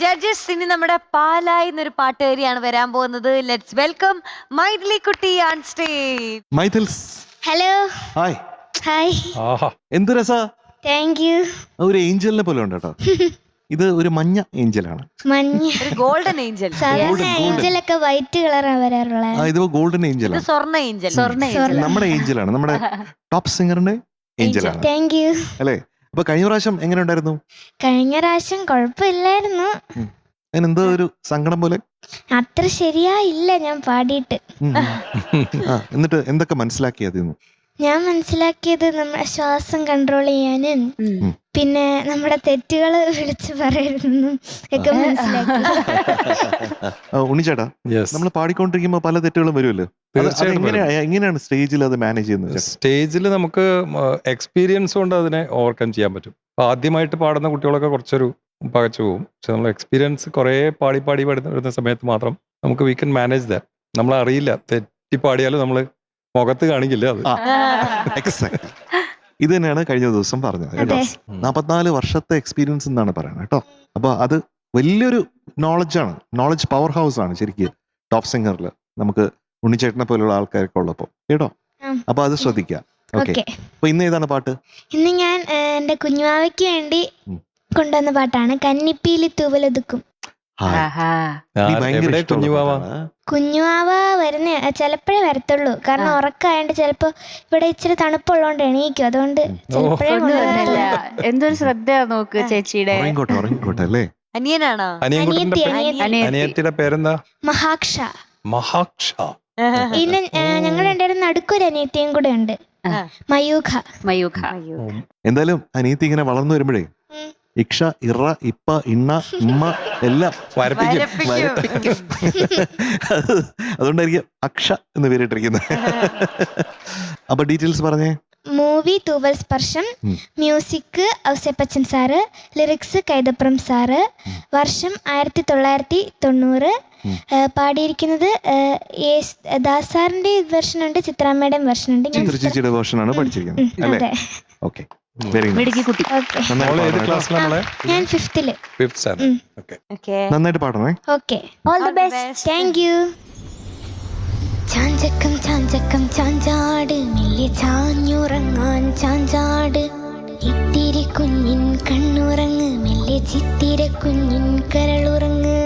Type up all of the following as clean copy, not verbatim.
Judges, ഇനി നമ്മുടെ പാലായി എന്നൊരു പാട്ടുകാരിയാണ് വരാൻ പോകുന്നത്. ലെറ്റ്സ് വെൽക്കം മൈഥിലി കുട്ടി on stage. Mythils, hello. Hi. Hi. ആഹാ, എന്ത് രസാ. Thank you. ഒരു ഏഞ്ചലിനെ പോലെ ഉണ്ട് കേട്ടോ. ഇത് ഒരു മഞ്ഞ ഏഞ്ചലാണ്. മഞ്ഞ ഒരു ഗോൾഡൻ ഏഞ്ചൽ. സാധാരണ ഏഞ്ചലൊക്കെ വൈറ്റ് കളറാണ് വരാറുള്ളത്. ഇത് ഗോൾഡൻ ഏഞ്ചൽ ഇത് ആണ്. സ്വർണ്ണ ഏഞ്ചൽ. നമ്മുടെ ഏഞ്ചലാണ്, നമ്മുടെ ടോപ്പ് സിംഗറിന്റെ ഏഞ്ചലാണ് താങ്ക് യു. അല്ലേ? അപ്പൊ കഴിഞ്ഞ പ്രാവശ്യം എങ്ങനെ ഉണ്ടായിരുന്നു? കഴിഞ്ഞ പ്രാവശ്യം കുഴപ്പമില്ലായിരുന്നു. അതിനെന്തോ ഒരു സങ്കടം പോലെ. അത്ര ശരിയായില്ല ഞാൻ പാടിയിട്ട്. എന്നിട്ട് എന്തൊക്കെ മനസ്സിലാക്കി അതിന്ന്? ഞാൻ മനസ്സിലാക്കിയത് നമ്മുടെ ശ്വാസം കൺട്രോൾ ചെയ്യാനും പിന്നെ നമ്മുടെ തെറ്റുകൾ വിളിച്ചു പറയരുതെന്നും ഒക്കെ മനസ്സിലാക്കി. ഉണ്ണിച്ചേട്ടാ, നമ്മൾ പാടിക്കൊണ്ടിരിക്കുമ്പോ പല തെറ്റുകളും വരുമല്ലോ. എങ്ങനെയാണ് സ്റ്റേജിൽ അത് മാനേജ് ചെയ്യുന്നത്? സ്റ്റേജിൽ നമുക്ക് എക്സ്പീരിയൻസ് കൊണ്ട് അതിനെ ഓവർകം ചെയ്യാൻ പറ്റും. ആദ്യമായിട്ട് പാടുന്ന കുട്ടികളൊക്കെ കുറച്ചൊരു പകച്ചു പോകും. പക്ഷെ നമ്മൾ എക്സ്പീരിയൻസ് കുറേ പാടി വരുന്ന സമയത്ത് മാത്രം നമുക്ക് വി കൻ മാനേജ് ദാറ്റ്. നമ്മൾ അറിയില്ല, തെറ്റി പാടിയാലും നമ്മൾ മുഖത്ത് കാണിക്കില്ല അത്. ഇത് തന്നെയാണ് കഴിഞ്ഞ ദിവസം പറഞ്ഞത് കേട്ടോ. 44 വർഷത്തെ എക്സ്പീരിയൻസ് എന്നാണ് പറയുന്നത് കേട്ടോ. അപ്പൊ അത് വലിയൊരു നോളജാണ്, നോളജ് പവർ ഹൗസ് ആണ് ശരിക്കും ടോപ്പ് സിംഗറിൽ നമുക്ക് ഉണ്ണിച്ചേട്ടനെ പോലുള്ള ആൾക്കാരൊക്കെ ഉള്ളപ്പോ കേട്ടോ. അപ്പൊ അത് ശ്രദ്ധിക്കാം. ഓക്കെ, അപ്പൊ ഇന്ന് ഏതാണ് പാട്ട്? ഇന്ന് ഞാൻ എന്റെ കുഞ്ഞുവാവയ്ക്ക് വേണ്ടി കൊണ്ടുവന്ന പാട്ടാണ് കന്നിപ്പീലി തൂവലൊതുക്കും. കുഞ്ഞുവാവ വരുന്ന ചിലപ്പോഴേ വരത്തുള്ളൂ, കാരണം ഉറക്കായോണ്ട് ചിലപ്പോ ഇവിടെ ഇച്ചിരി തണുപ്പുള്ളതുകൊണ്ട് എണീക്കും, അതുകൊണ്ട് എന്തൊരു ശ്രദ്ധ നോക്ക് ചേച്ചിയുടെ. അല്ലേ? അനിയനാണോ? അനിയത്തിയുടെ പേരെന്താ? മഹാക്ഷ. മഹാക്ഷ. ഇന്ന് ഞങ്ങൾ രണ്ടുപേരും നടുക്കൊരു അനിയത്തിയും കൂടെ ഉണ്ട്, മയൂഖ. എന്തായാലും അനിയത്തി ഇങ്ങനെ വളർന്നു വരുമ്പോഴേ ഇക്ഷ, ഇറ, ഇപ്പ, ഇണ്ണ, ഉമ്മ എല്ലാം വരപ്പിക്കും. അതുകൊണ്ടായിരിക്കും അക്ഷ എന്ന് പേരിട്ടിരിക്കുന്നത്. അപ്പൊ ഡീറ്റെയിൽസ് പറഞ്ഞേ. മൂവി തൂവൽ സ്പർശം, music Ouseppachan sir, lyrics Kaithapram sir, വർഷം 1990. പാടിയിരിക്കുന്നത് ദാസാറിന്റെ വെർഷൻ ഉണ്ട്, ചിത്രാമ്മയുടെ വെർഷൻ ഉണ്ട്, ചിത്രചേച്ചിയുടെ വെർഷനാണ് പഠിച്ചിരിക്കുന്നത് അല്ലേ? Okay, very good. ഞാൻ 5th. നന്നായിട്ട് പാടണേ. Okay, all the best. Thank you. ചാഞ്ചക്കം ചാഞ്ചക്കം ചാഞ്ചാട്, മെല്ലെ ചാഞ്ഞുറങ്ങാൻ ചാഞ്ചാട്, ഇത്തിരി കുഞ്ഞിൻ കണ്ണുറങ്ങ്, മെല്ലെ ചിത്തിര കുഞ്ഞിൻ കരളുറങ്ങ്.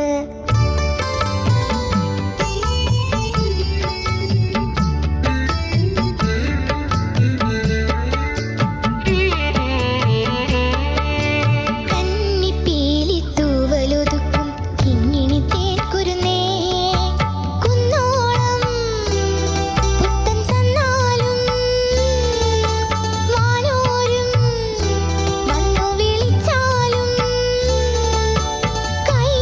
കൈ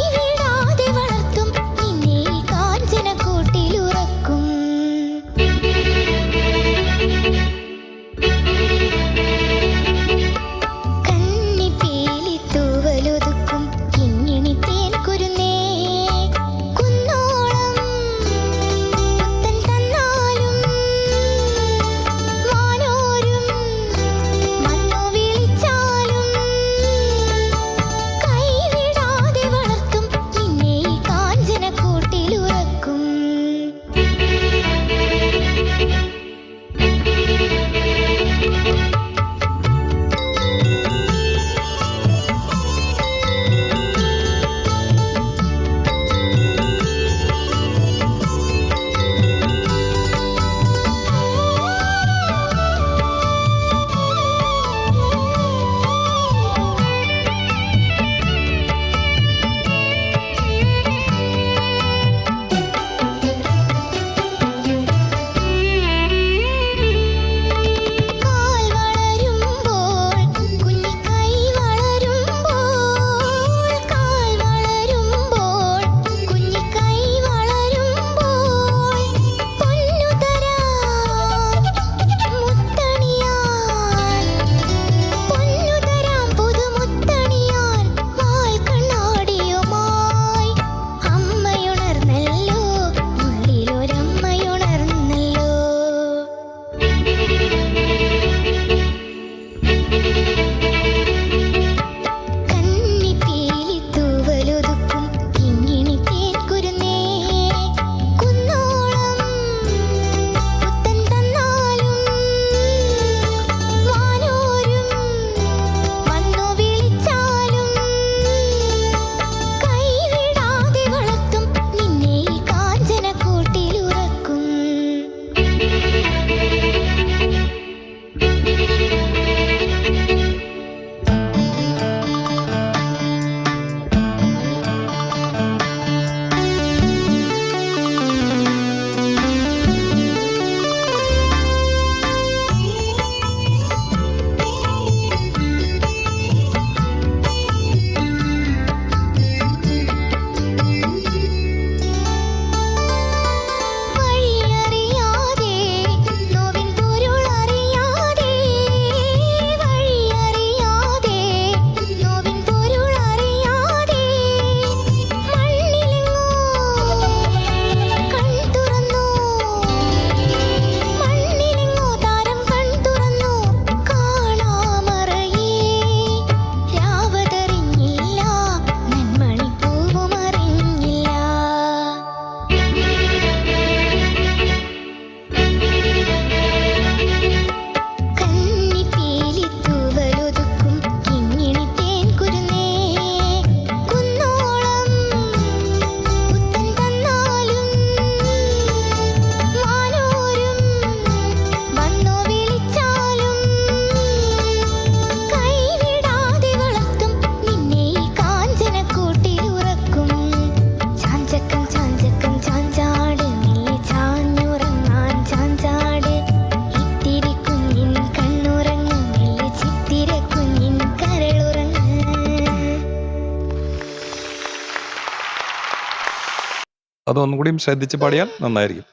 അതൊന്നും കൂടിയും ശ്രദ്ധിച്ച് പാടിയാൽ നന്നായിരിക്കും.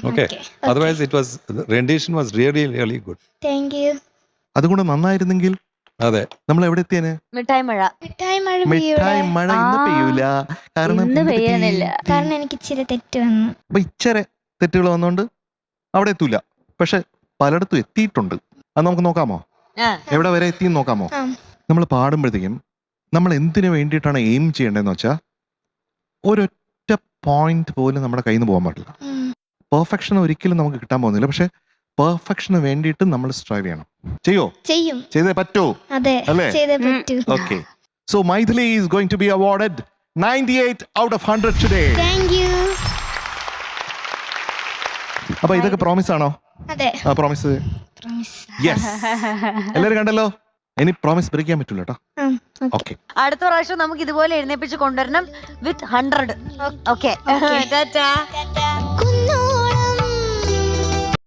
Okay. Otherwise it was rendition was really really good. Thank you. അതുകൊണ്ട് നന്നായിരുന്നെങ്കിൽ അതെ, നമ്മൾ എവിടെ എത്തിയേനെ? മിഠായി മഴ. മിഠായി മഴ മിഠായി മഴ ഇന്ന് പെയ്യൂല. കാരണം ഇന്ന് എന്ത് പറ്റി? പെയ്യാനില്ല. കാരണം എനിക്ക് ഇച്ചിരി തെറ്റ് വന്നു. അപ്പൊ ഇച്ചിരി തെറ്റുകൾ വന്നോണ്ട് അവിടെ എത്തൂല. പക്ഷെ പലയിടത്തും എത്തിയിട്ടുണ്ട്. അത് നമുക്ക് നോക്കാമോ? ആ. എവിടെ വരെ എത്തിയെന്ന് നോക്കാമോ? ആ. നമ്മൾ പാടുമ്പോഴത്തേക്കും നമ്മൾ എന്തിനു വേണ്ടിയിട്ടാണ് എയിം ചെയ്യേണ്ടതെന്ന് വെച്ചാൽ ഒരൊറ്റ പോയിന്റ് പോലും നമ്മുടെ കയ്യിൽ നിന്ന് പോകാൻ പാടില്ല. പെർഫെക്ഷൻ ഒരിക്കലും നമുക്ക് കിട്ടാൻ പോകുന്നില്ല. പക്ഷെ പെർഫെക്ഷന് വേണ്ടിയിട്ട് നമ്മൾ സ്ട്രൈവ് ചെയ്യണം. ചെയ്യും. ചെയ്തേ പറ്റൂ. അതെ, അല്ലേ? ചെയ്തേ പറ്റൂ. Okay. So Maithili is going to be awarded 98 out of 100 today. Thank you. അപ്പൊ ഇതൊക്കെ പ്രോമിസ് ആണോ? അതെ. പ്രോമിസ്. യെസ്. എല്ലാരും കണ്ടല്ലോ. ഇനി പ്രോമിസ് ബ്രേക്ക് ചെയ്യാൻ പറ്റൂല കേട്ടോ. ഓക്കെ. അടുത്ത പ്രാവശ്യം നമുക്ക് ഇതുപോലെ എഴുന്നേപ്പിച്ച് കൊണ്ടുവരണം വിത്ത് 100. ഓക്കെ. Okay. ടാറ്റാ.